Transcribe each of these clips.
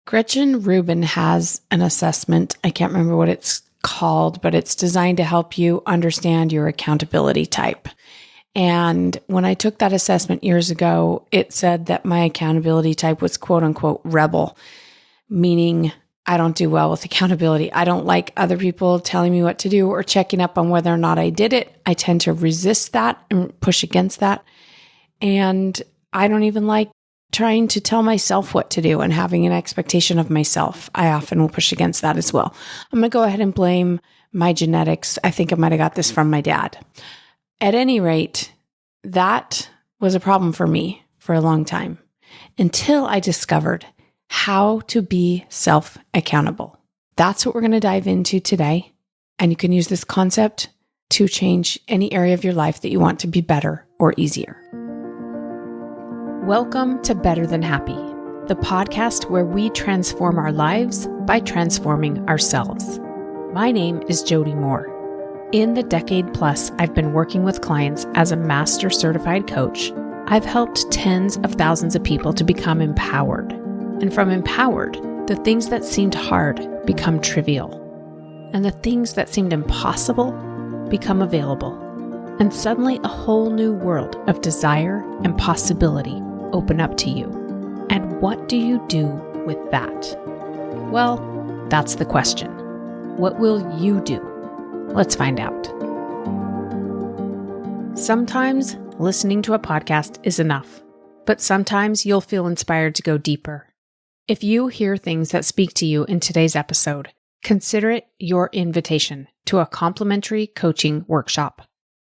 Gretchen Rubin has an assessment. I can't remember what it's called, but it's designed to help you understand your accountability type. And when I took that assessment years ago, it said that my accountability type was quote unquote rebel, meaning I don't do well with accountability. I don't like other people telling me what to do or checking up on whether or not I did it. I tend to resist that and push against that. And I don't even like trying to tell myself what to do and having an expectation of myself. I often will push against that as well. I'm going to go ahead and blame my genetics. I think I might have got this from my dad. At any rate, that was a problem for me for a long time until I discovered how to be self-accountable. That's what we're going to dive into today. And you can use this concept to change any area of your life that you want to be better or easier. Welcome to Better Than Happy, the podcast where we transform our lives by transforming ourselves. My name is Jody Moore. In the decade plus I've been working with clients as a master certified coach, I've helped tens of thousands of people to become empowered. And from empowered, the things that seemed hard become trivial. And the things that seemed impossible become available. And suddenly a whole new world of desire and possibility open up to you. And what do you do with that? Well, that's the question. What will you do? Let's find out. Sometimes listening to a podcast is enough, but sometimes you'll feel inspired to go deeper. If you hear things that speak to you in today's episode, consider it your invitation to a complimentary coaching workshop.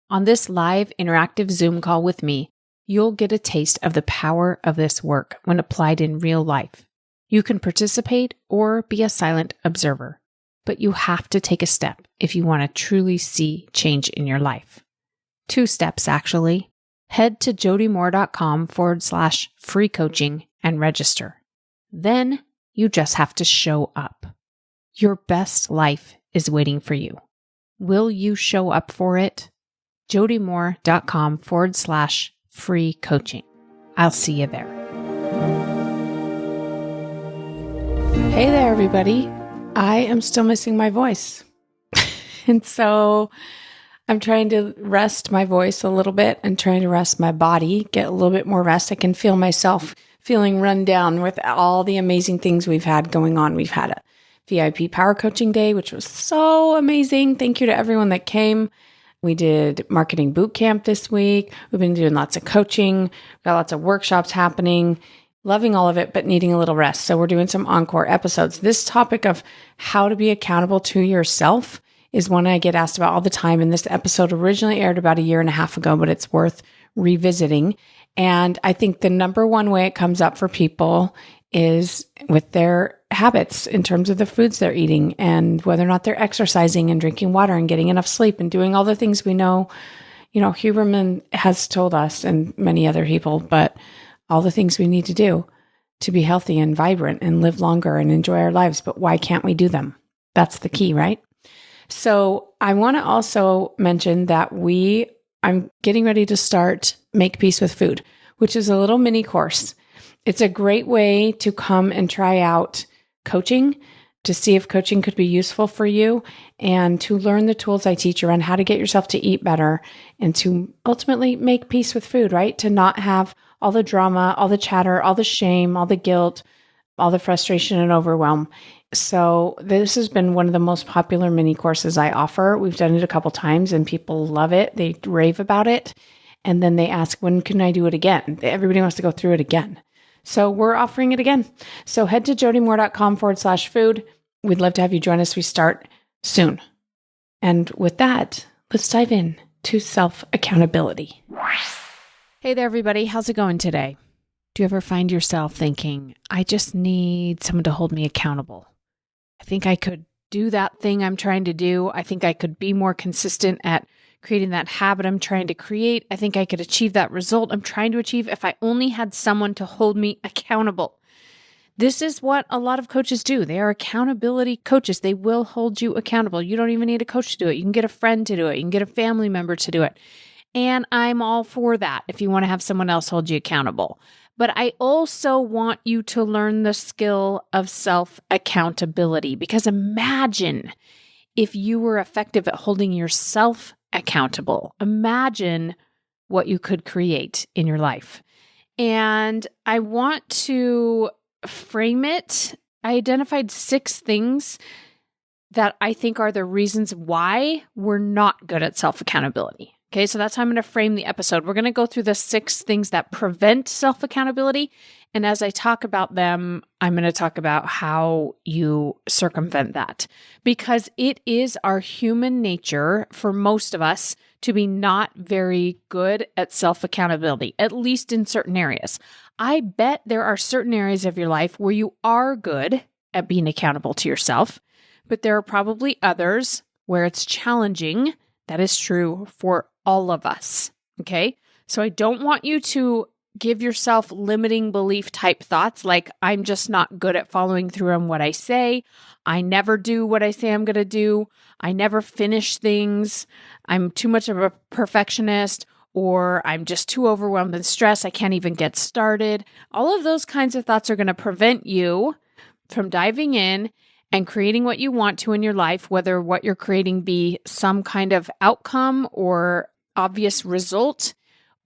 On this live interactive Zoom call with me, you'll get a taste of the power of this work when applied in real life. You can participate or be a silent observer, but you have to take a step if you want to truly see change in your life. 2 steps, actually. Head to jodymoore.com/free coaching and register. Then you just have to show up. Your best life is waiting for you. Will you show up for it? jodymoore.com/free coaching. I'll see you there. Hey there, everybody. I am still missing my voice. And so I'm trying to rest my voice a little bit and trying to rest my body, get a little bit more rest. I can feel myself feeling run down with all the amazing things we've had going on. We've had a VIP Power Coaching Day, which was so amazing. Thank you to everyone that came. We did marketing boot camp this week. We've been doing lots of coaching, got lots of workshops happening, loving all of it, but needing a little rest. So we're doing some Encore episodes. This topic of how to be accountable to yourself is one I get asked about all the time. And this episode originally aired about 1.5 years ago, but it's worth revisiting. And I think the number one way it comes up for people is with their habits in terms of the foods they're eating and whether or not they're exercising and drinking water and getting enough sleep and doing all the things we know, Huberman has told us and many other people, but all the things we need to do to be healthy and vibrant and live longer and enjoy our lives. But why can't we do them? That's the key, right? So I want to also mention that I'm getting ready to start Make Peace with Food, which is a little mini course. It's a great way to come and try out coaching to see if coaching could be useful for you and to learn the tools I teach around how to get yourself to eat better and to ultimately make peace with food, right? To not have all the drama, all the chatter, all the shame, all the guilt, all the frustration and overwhelm. So this has been one of the most popular mini courses I offer. We've done it a couple times and people love it. They rave about it. And then they ask, when can I do it again? Everybody wants to go through it again. So we're offering it again. So head to jodymoore.com/food. We'd love to have you join us. We start soon. And with that, let's dive in to self-accountability. Hey there, everybody. How's it going today? Do you ever find yourself thinking, I just need someone to hold me accountable? I think I could do that thing I'm trying to do. I think I could be more consistent at creating that habit I'm trying to create. I think I could achieve that result I'm trying to achieve if I only had someone to hold me accountable. This is what a lot of coaches do. They are accountability coaches. They will hold you accountable. You don't even need a coach to do it. You can get a friend to do it. You can get a family member to do it. And I'm all for that if you want to have someone else hold you accountable. But I also want you to learn the skill of self-accountability, because imagine if you were effective at holding yourself accountable. Imagine what you could create in your life. And I want to frame it. I identified 6 things that I think are the reasons why we're not good at self-accountability. Okay, so that's how I'm going to frame the episode. We're going to go through the 6 things that prevent self-accountability. And as I talk about them, I'm going to talk about how you circumvent that. Because it is our human nature for most of us to be not very good at self-accountability, at least in certain areas. I bet there are certain areas of your life where you are good at being accountable to yourself, but there are probably others where it's challenging. That is true for all of us. Okay. So I don't want you to give yourself limiting belief type thoughts like, I'm just not good at following through on what I say. I never do what I say I'm going to do. I never finish things. I'm too much of a perfectionist, or I'm just too overwhelmed and stressed. I can't even get started. All of those kinds of thoughts are going to prevent you from diving in and creating what you want to in your life, whether what you're creating be some kind of outcome or obvious result,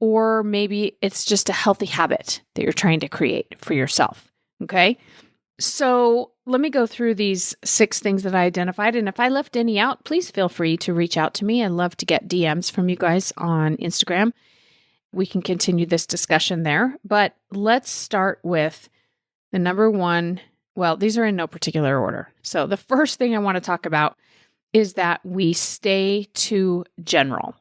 or maybe it's just a healthy habit that you're trying to create for yourself. Okay. So let me go through these 6 things that I identified. And if I left any out, please feel free to reach out to me. I love to get DMs from you guys on Instagram. We can continue this discussion there, but let's start with the number 1. Well, these are in no particular order. So the first thing I want to talk about is that we stay too general.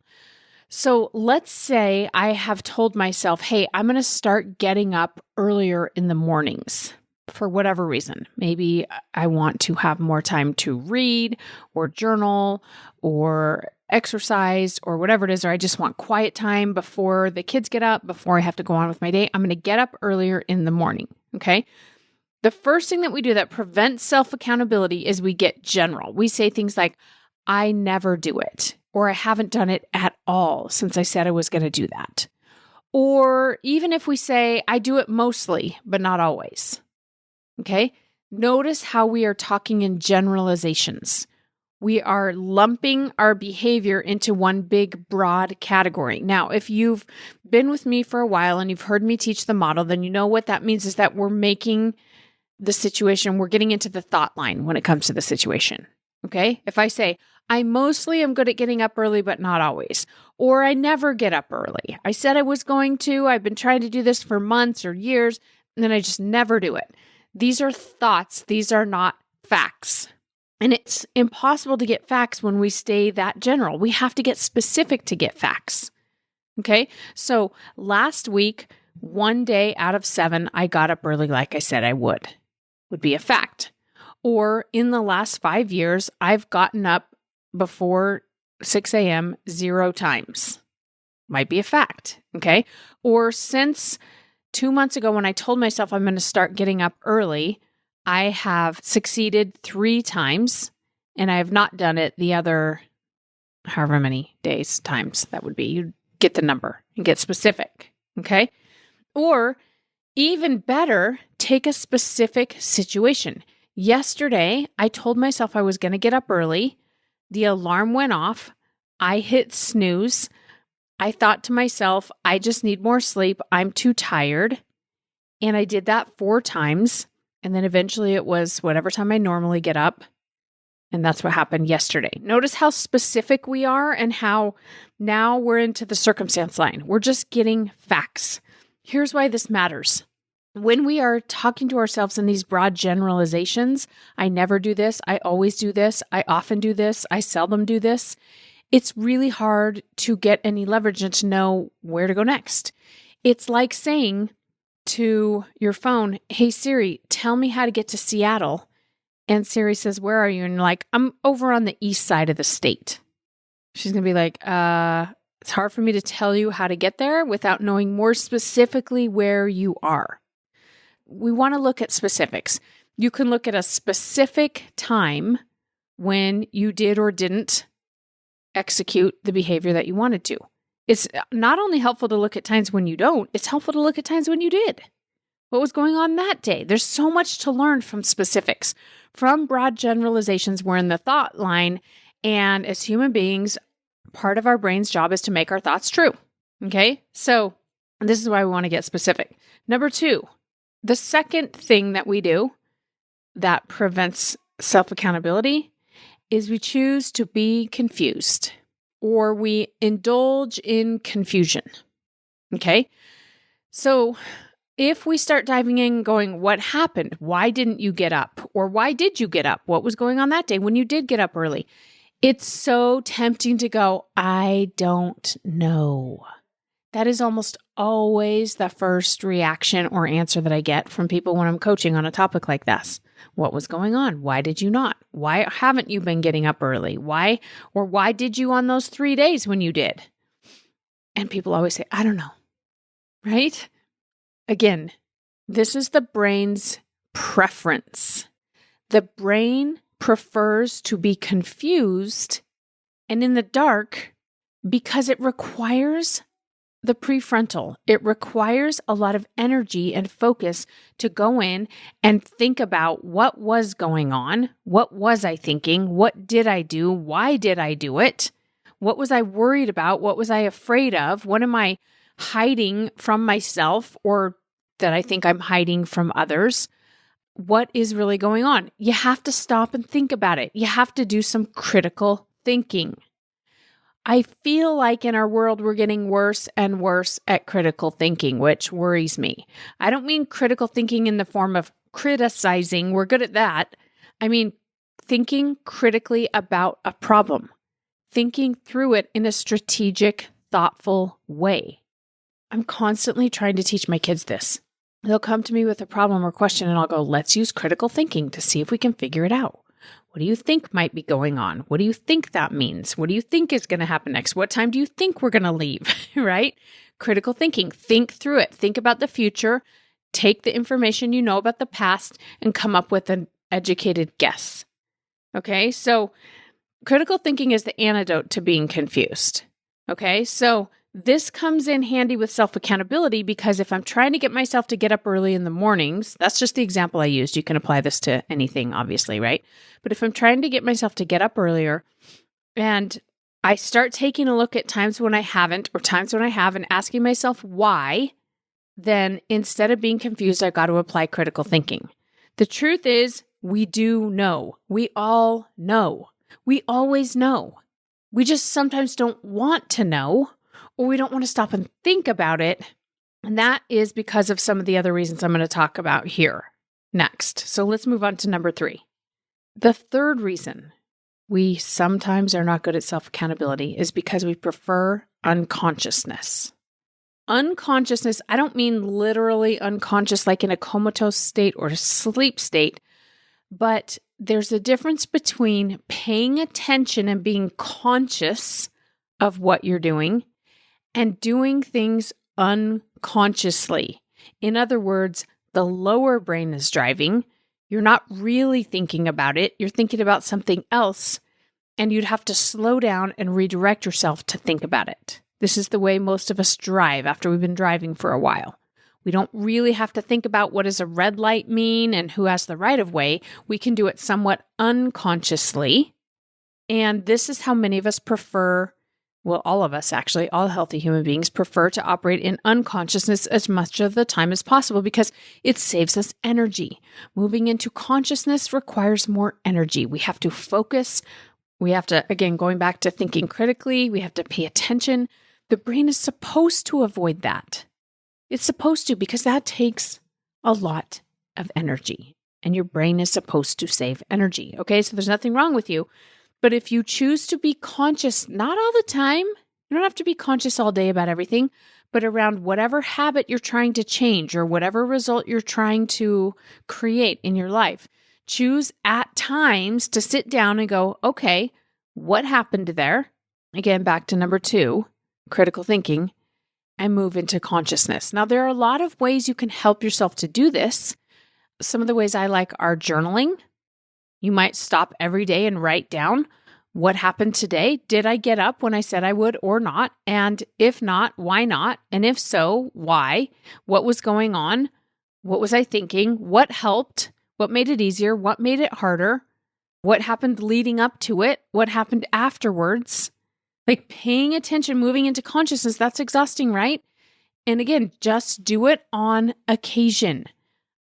So let's say I have told myself, hey, I'm going to start getting up earlier in the mornings for whatever reason. Maybe I want to have more time to read or journal or exercise or whatever it is, or I just want quiet time before the kids get up, before I have to go on with my day. I'm going to get up earlier in the morning. Okay. The first thing that we do that prevents self-accountability is we get general. We say things like, I never do it, or I haven't done it at all since I said I was going to do that. Or even if we say, I do it mostly, but not always. Okay? Notice how we are talking in generalizations. We are lumping our behavior into one big, broad category. Now, if you've been with me for a while and you've heard me teach the model, then you know what that means is that we're making the situation, we're getting into the thought line when it comes to the situation. Okay? If I say, I mostly am good at getting up early, but not always, or I never get up early. I said I was going to, I've been trying to do this for months or years, and then I just never do it. These are thoughts. These are not facts. And it's impossible to get facts when we stay that general. We have to get specific to get facts. Okay? So last week, 1 day out of 7, I got up early like I said I would be a fact. Or in the last 5 years, I've gotten up before 6 a.m. 0 times. Might be a fact. Okay? Or since 2 months ago when I told myself I'm going to start getting up early, I have succeeded 3 times, and I have not done it the other however many days, times that would be. You get the number and get specific. Okay? Or even better, take a specific situation. Yesterday, I told myself I was going to get up early. The alarm went off. I hit snooze. I thought to myself, I just need more sleep. I'm too tired. And I did that 4 times. And then eventually it was whatever time I normally get up. And that's what happened yesterday. Notice how specific we are and how now we're into the circumstance line. We're just getting facts. Here's why this matters. When we are talking to ourselves in these broad generalizations, I never do this, I always do this, I often do this, I seldom do this, it's really hard to get any leverage and to know where to go next. It's like saying to your phone, hey Siri, tell me how to get to Seattle. And Siri says, where are you? And you're like, I'm over on the east side of the state. She's going to be like, it's hard for me to tell you how to get there without knowing more specifically where you are. We want to look at specifics. You can look at a specific time when you did or didn't execute the behavior that you wanted to. It's not only helpful to look at times when you don't, it's helpful to look at times when you did. What was going on that day? There's so much to learn from specifics. From broad generalizations, we're in the thought line. And as human beings, part of our brain's job is to make our thoughts true. Okay? So this is why we want to get specific. Number 2, the second thing that we do that prevents self-accountability is we choose to be confused, or we indulge in confusion. Okay? So if we start diving in going, what happened? Why didn't you get up? Or why did you get up? What was going on that day when you did get up early? It's so tempting to go, I don't know. That is almost always the first reaction or answer that I get from people when I'm coaching on a topic like this. What was going on? Why did you not? Why haven't you been getting up early? Why did you on those 3 days when you did? And people always say, I don't know, right? Again, this is the brain's preference. The brain prefers to be confused and in the dark because it requires the prefrontal. It requires a lot of energy and focus to go in and think about what was going on. What was I thinking? What did I do? Why did I do it? What was I worried about? What was I afraid of? What am I hiding from myself or that I think I'm hiding from others? What is really going on? You have to stop and think about it. You have to do some critical thinking. I feel like in our world, we're getting worse and worse at critical thinking, which worries me. I don't mean critical thinking in the form of criticizing. We're good at that. I mean, thinking critically about a problem, thinking through it in a strategic, thoughtful way. I'm constantly trying to teach my kids this. They'll come to me with a problem or question and I'll go, let's use critical thinking to see if we can figure it out. What do you think might be going on? What do you think that means? What do you think is going to happen next? What time do you think we're going to leave? Right? Critical thinking. Think through it. Think about the future. Take the information you know about the past and come up with an educated guess. Okay? So critical thinking is the antidote to being confused. Okay? So this comes in handy with self-accountability because if I'm trying to get myself to get up early in the mornings, that's just the example I used. You can apply this to anything, obviously, right? But if I'm trying to get myself to get up earlier and I start taking a look at times when I haven't or times when I have and asking myself why, then instead of being confused, I've got to apply critical thinking. The truth is, we do know. We all know. We always know. We just sometimes don't want to know, or we don't want to stop and think about it. And that is because of some of the other reasons I'm going to talk about here next. So let's move on to number 3. The third reason we sometimes are not good at self-accountability is because we prefer unconsciousness. Unconsciousness, I don't mean literally unconscious like in a comatose state or a sleep state, but there's a difference between paying attention and being conscious of what you're doing and doing things unconsciously. In other words, the lower brain is driving. You're not really thinking about it. You're thinking about something else, and you'd have to slow down and redirect yourself to think about it. This is the way most of us drive after we've been driving for a while. We don't really have to think about what does a red light mean and who has the right of way. We can do it somewhat unconsciously. And this is how many of us prefer, well, all of us actually, all healthy human beings prefer to operate in unconsciousness as much of the time as possible because it saves us energy. Moving into consciousness requires more energy. We have to focus. We have to, again, going back to thinking critically, we have to pay attention. The brain is supposed to avoid that. It's supposed to because that takes a lot of energy and your brain is supposed to save energy. Okay, so there's nothing wrong with you. But if you choose to be conscious, not all the time, you don't have to be conscious all day about everything, but around whatever habit you're trying to change or whatever result you're trying to create in your life, choose at times to sit down and go, okay, what happened there? Again, back to number 2, critical thinking, and move into consciousness. Now, there are a lot of ways you can help yourself to do this. Some of the ways I like are journaling. You might stop every day and write down what happened today. Did I get up when I said I would or not? And if not, why not? And if so, why? What was going on? What was I thinking? What helped? What made it easier? What made it harder? What happened leading up to it? What happened afterwards? Like paying attention, moving into consciousness, that's exhausting, right? And again, just do it on occasion.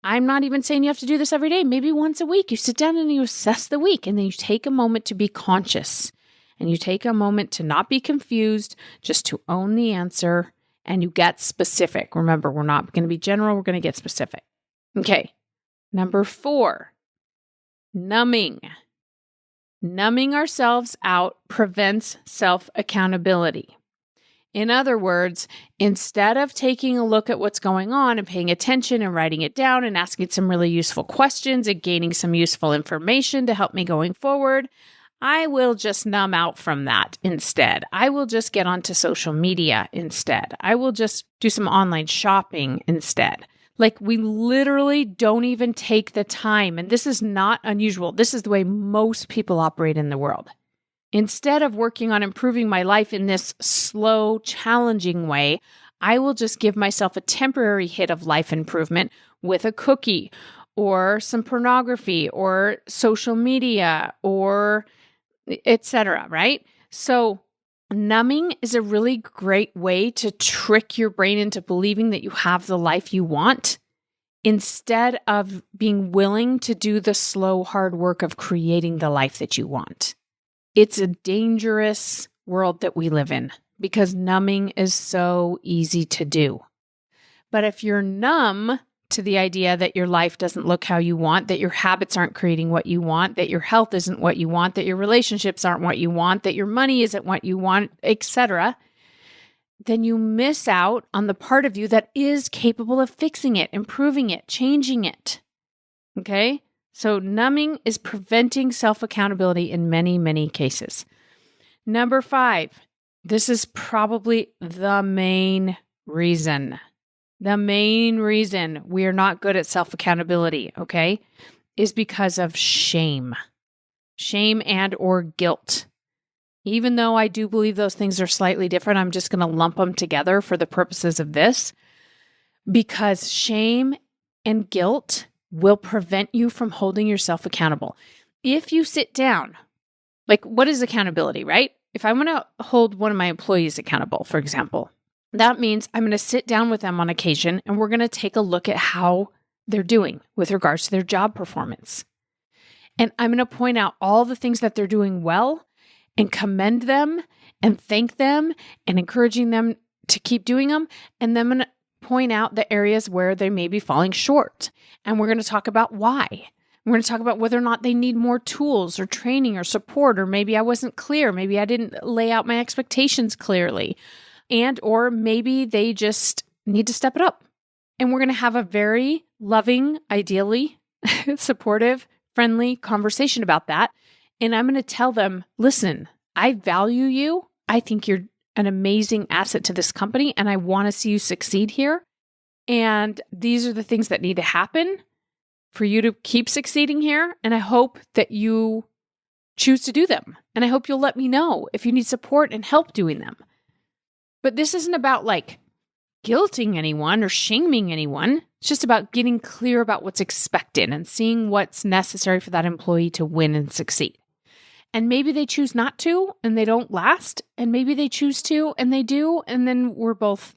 I'm not even saying you have to do this every day. Maybe once a week, you sit down and you assess the week, and then you take a moment to be conscious, and you take a moment to not be confused, just to own the answer, and you get specific. Remember, we're not going to be general. We're going to get specific. Okay. Number 4, numbing. Numbing ourselves out prevents self-accountability. In other words, instead of taking a look at what's going on and paying attention and writing it down and asking some really useful questions and gaining some useful information to help me going forward, I will just numb out from that instead. I will just get onto social media instead. I will just do some online shopping instead. Like we literally don't even take the time. And this is not unusual. This is the way most people operate in the world. Instead of working on improving my life in this slow, challenging way, I will just give myself a temporary hit of life improvement with a cookie or some pornography or social media or etc., right? So numbing is a really great way to trick your brain into believing that you have the life you want instead of being willing to do the slow, hard work of creating the life that you want. It's a dangerous world that we live in because numbing is so easy to do. But if you're numb to the idea that your life doesn't look how you want, that your habits aren't creating what you want, that your health isn't what you want, that your relationships aren't what you want, that your money isn't what you want, etc., then you miss out on the part of you that is capable of fixing it, improving it, changing it. Okay? So numbing is preventing self-accountability in many, many cases. Number 5, this is probably the main reason. The main reason we are not good at self-accountability, okay, is because of shame. Shame and or guilt. Even though I do believe those things are slightly different, I'm just going to lump them together for the purposes of this, because shame and guilt will prevent you from holding yourself accountable. If you sit down, like what is accountability, right? If I want to hold one of my employees accountable, for example, that means I'm going to sit down with them on occasion and we're going to take a look at how they're doing with regards to their job performance. And I'm going to point out all the things that they're doing well and commend them and thank them and encouraging them to keep doing them. And then I'm going to point out the areas where they may be falling short. And we're going to talk about why. We're going to talk about whether or not they need more tools or training or support, or maybe I wasn't clear. Maybe I didn't lay out my expectations clearly. And or maybe they just need to step it up. And we're going to have a very loving, ideally supportive, friendly conversation about that. And I'm going to tell them, listen, I value you. I think you're an amazing asset to this company, and I want to see you succeed here. And these are the things that need to happen for you to keep succeeding here. And I hope that you choose to do them. And I hope you'll let me know if you need support and help doing them. But this isn't about like guilting anyone or shaming anyone. It's just about getting clear about what's expected and seeing what's necessary for that employee to win and succeed. And maybe they choose not to and they don't last. And maybe they choose to and they do. And then we're both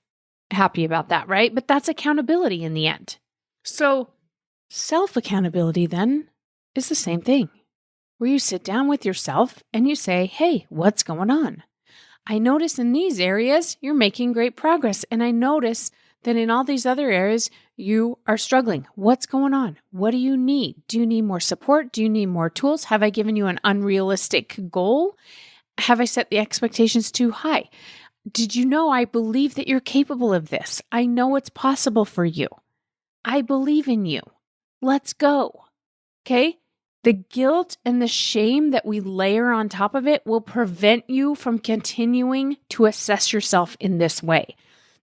happy about that, right? But that's accountability in the end. So self-accountability then is the same thing, where you sit down with yourself and you say, hey, what's going on? I notice in these areas you're making great progress. And I notice that in all these other areas you are struggling. What's going on? What do you need? Do you need more support? Do you need more tools? Have I given you an unrealistic goal? Have I set the expectations too high? Did you know I believe that you're capable of this? I know it's possible for you. I believe in you. Let's go. Okay? The guilt and the shame that we layer on top of it will prevent you from continuing to assess yourself in this way.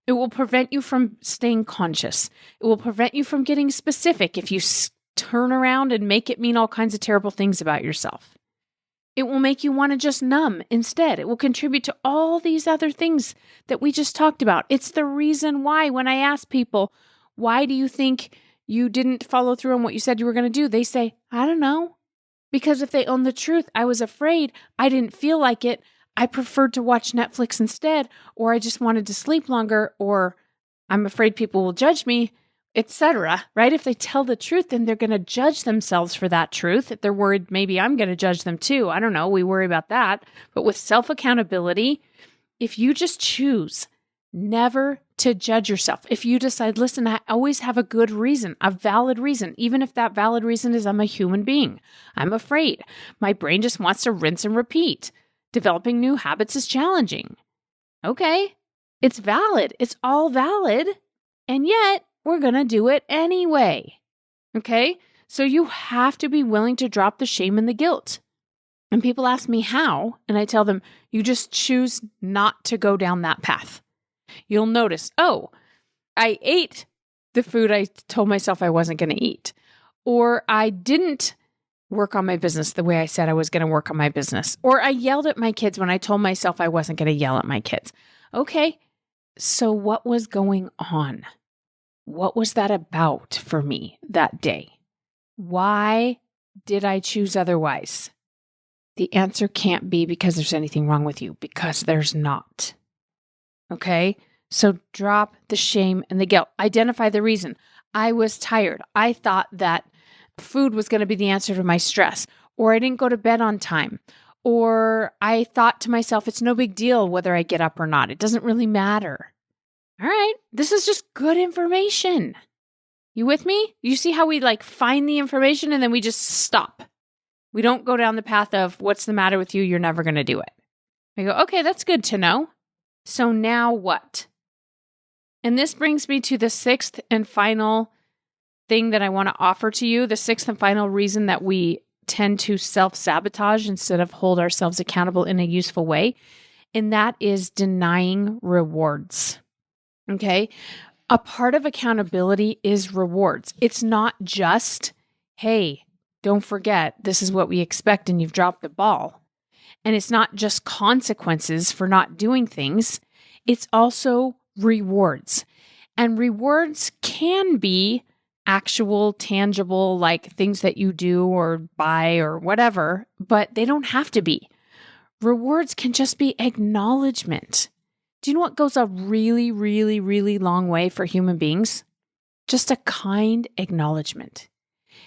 It will prevent you from staying conscious. It will prevent you from getting specific if you turn around and make it mean all kinds of terrible things about yourself. It will make you want to just numb instead. It will contribute to all these other things that we just talked about. It's the reason why when I ask people, why do you think you didn't follow through on what you said you were going to do, they say, I don't know. Because if they own the truth, I was afraid, I didn't feel like it, I preferred to watch Netflix instead, or I just wanted to sleep longer, or I'm afraid people will judge me, etc. Right? If they tell the truth, then they're going to judge themselves for that truth. If they're worried, maybe I'm going to judge them too. I don't know. We worry about that. But with self-accountability, if you just choose never to judge yourself, if you decide, listen, I always have a good reason, a valid reason, even if that valid reason is I'm a human being, I'm afraid, my brain just wants to rinse and repeat, developing new habits is challenging. Okay, it's valid. It's all valid. And yet we're going to do it anyway. Okay, so you have to be willing to drop the shame and the guilt. And people ask me how, and I tell them, you just choose not to go down that path. You'll notice, oh, I ate the food I told myself I wasn't going to eat, or I didn't work on my business the way I said I was going to work on my business, or I yelled at my kids when I told myself I wasn't going to yell at my kids. Okay, so what was going on? What was that about for me that day? Why did I choose otherwise? The answer can't be because there's anything wrong with you, because there's not. Okay? So drop the shame and the guilt. Identify the reason. I was tired. I thought that food was going to be the answer to my stress, or I didn't go to bed on time, or I thought to myself, it's no big deal whether I get up or not. It doesn't really matter. All right, this is just good information. You with me? You see how we find the information and then we just stop. We don't go down the path of what's the matter with you? You're never going to do it. We go, okay, that's good to know. So now what? And this brings me to the sixth and final thing that I want to offer to you, the sixth and final reason that we tend to self-sabotage instead of hold ourselves accountable in a useful way, and that is denying rewards. Okay? A part of accountability is rewards. It's not just, hey, don't forget, this is what we expect and you've dropped the ball. And it's not just consequences for not doing things. It's also rewards. And rewards can be actual, tangible, like things that you do or buy or whatever, but they don't have to be. Rewards can just be acknowledgement. Do you know what goes a really, really, really long way for human beings? Just a kind acknowledgement.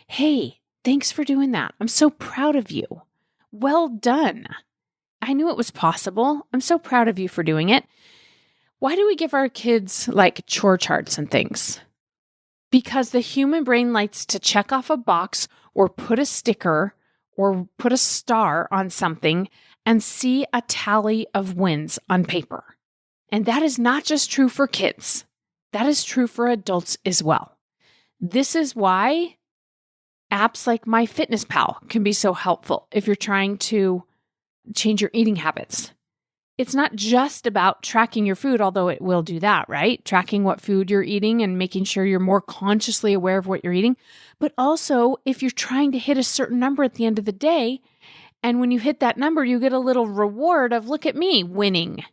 Hey, thanks for doing that. I'm so proud of you. Well done. I knew it was possible. I'm so proud of you for doing it. Why do we give our kids chore charts and things? Because the human brain likes to check off a box or put a sticker or put a star on something and see a tally of wins on paper. And that is not just true for kids. That is true for adults as well. This is why apps like MyFitnessPal can be so helpful if you're trying to change your eating habits. It's not just about tracking your food, although it will do that, right? Tracking what food you're eating and making sure you're more consciously aware of what you're eating. But also, if you're trying to hit a certain number at the end of the day, and when you hit that number, you get a little reward of, look at me winning.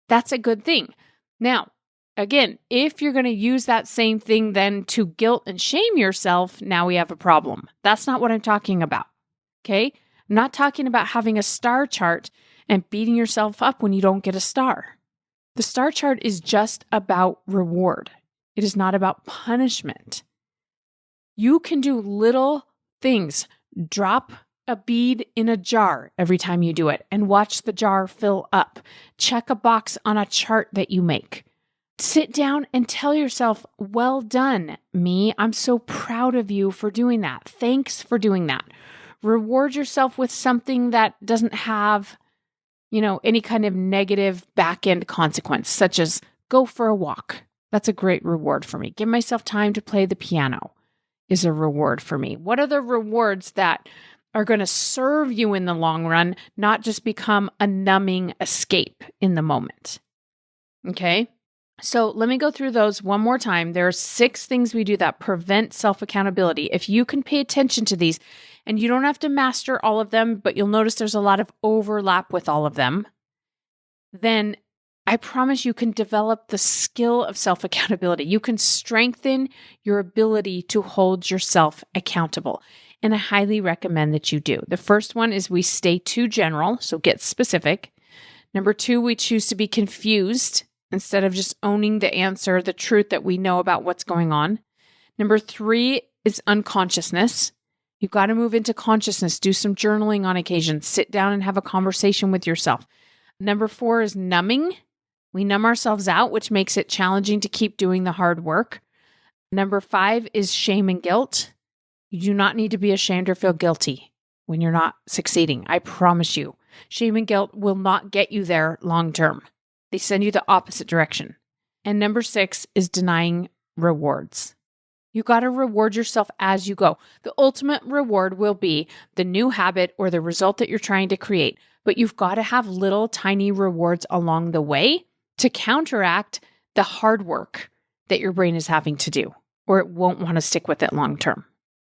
That's a good thing. Now, again, if you're going to use that same thing then to guilt and shame yourself, now we have a problem. That's not what I'm talking about. Okay? I'm not talking about having a star chart and beating yourself up when you don't get a star. The star chart is just about reward. It is not about punishment. You can do little things. Drop a bead in a jar every time you do it and watch the jar fill up. Check a box on a chart that you make. Sit down and tell yourself, well done, me. I'm so proud of you for doing that. Thanks for doing that. Reward yourself with something that doesn't have any kind of negative back-end consequence, such as go for a walk. That's a great reward for me. Give myself time to play the piano is a reward for me. What are the rewards that are going to serve you in the long run, not just become a numbing escape in the moment? Okay? So let me go through those one more time. There are 6 things we do that prevent self-accountability. If you can pay attention to these, and you don't have to master all of them, but you'll notice there's a lot of overlap with all of them, then I promise you can develop the skill of self-accountability. You can strengthen your ability to hold yourself accountable. And I highly recommend that you do. The first one is we stay too general, so get specific. Number 2, we choose to be confused instead of just owning the answer, the truth that we know about what's going on. Number 3 is unconsciousness. You've got to move into consciousness, do some journaling on occasion, sit down and have a conversation with yourself. Number 4 is numbing. We numb ourselves out, which makes it challenging to keep doing the hard work. Number 5 is shame and guilt. You do not need to be ashamed or feel guilty when you're not succeeding. I promise you. Shame and guilt will not get you there long term. They send you the opposite direction. And number 6 is denying rewards. You got to reward yourself as you go. The ultimate reward will be the new habit or the result that you're trying to create. But you've got to have little tiny rewards along the way to counteract the hard work that your brain is having to do, or it won't want to stick with it long term.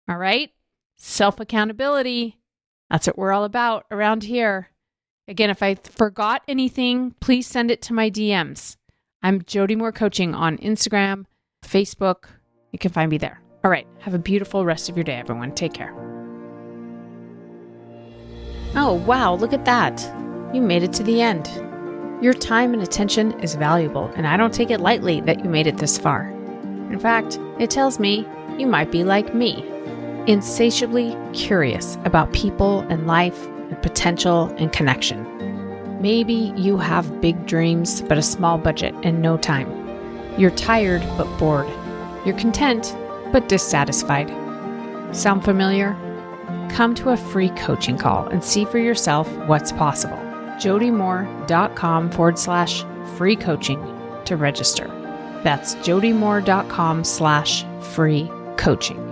All right? Self-accountability. That's what we're all about around here. Again, if I forgot anything, please send it to my DMs. I'm Jody Moore Coaching on Instagram, Facebook. You can find me there. All right. Have a beautiful rest of your day, everyone. Take care. Oh, wow. Look at that. You made it to the end. Your time and attention is valuable, and I don't take it lightly that you made it this far. In fact, it tells me you might be like me, insatiably curious about people and life and potential and connection. Maybe you have big dreams, but a small budget and no time. You're tired, but bored. You're content, but dissatisfied. Sound familiar? Come to a free coaching call and see for yourself what's possible. jodymoore.com/free coaching to register. That's jodymoore.com/free coaching.